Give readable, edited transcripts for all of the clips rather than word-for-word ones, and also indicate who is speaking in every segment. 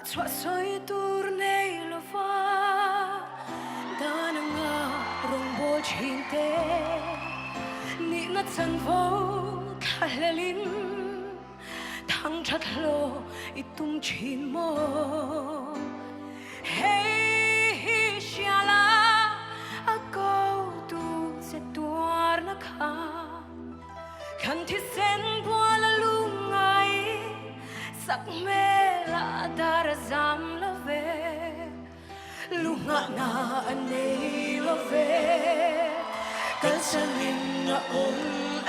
Speaker 1: chua soi tur nei lova dananga rong bol chin te ni na chan vo thalelin thang that lo itum chin mo hey shala a go tu se tuar na kha kan thi sen bua la lungai sak me la dar zam la ve lunga na anei la ve kan sanin na on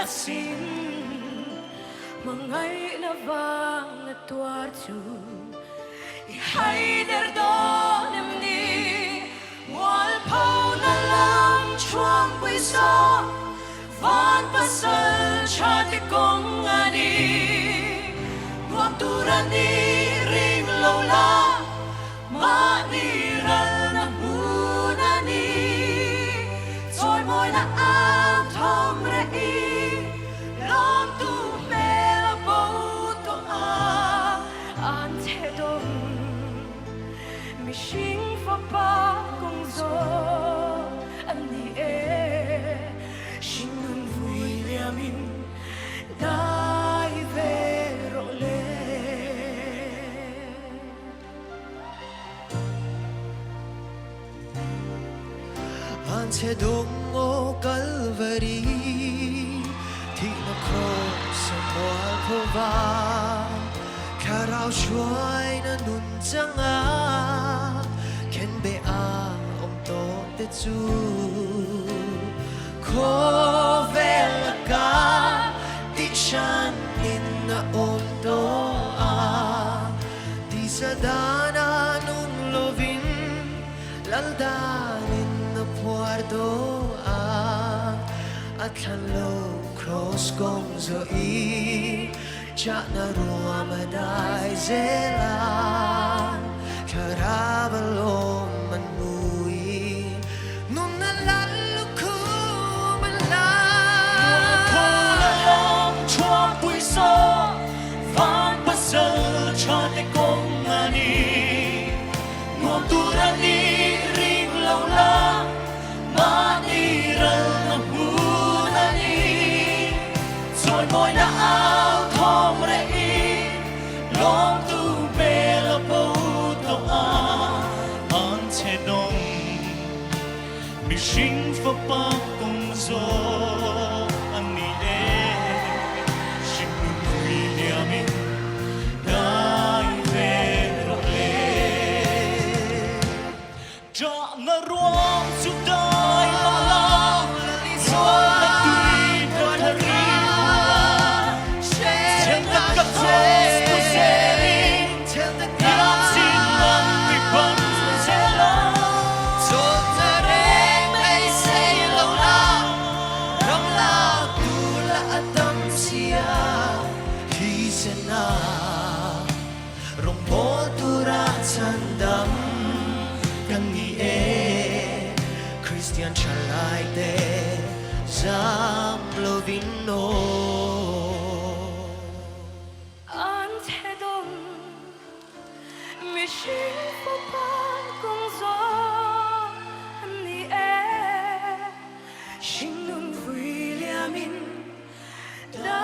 Speaker 1: asin mangai na vang na tuar chu I hai der don em ni wal pau na lam chuang pui so van pasal cha te kong ani nuam turani ring lo la ma ni ral na munani soi moi na am thom re i lom tu me la bo to a an te dom mi sing fa pa kong zo an ni e sing nun vui liamin dai ve ro le
Speaker 2: an te dong o Calvary thi na cross sa moal pova karao shuai na nun changa ken be a om to te chu ko vel ka ti shan in na om to a ti sa dana nun lovin laldanin na puerto a at lo cross gong zo i cha na nuam dai zela karavalo man mui nun na lalu ku man la
Speaker 3: la long chuang pui so van pasal cha te kong ani nuam turani ring lo la ma ni ral na munani soi moi na ao thom re i long tu be la bo to a an che dong mi sing fa pa kong zo an ni e sing nun vui liamin dai ve ro le cha na ruang su dai la la so la tui po la ri chen da ka se tu se ri
Speaker 2: tell the
Speaker 3: yam sin man pi pan se la
Speaker 2: so na re mai say lo la rong la tu la atam sia hi se na rong bo tu ra chan dam kan ni e Christian chalai de zam lovino
Speaker 1: an te dom mi sing fa pa kong zo an ni e sing nun vui liamin da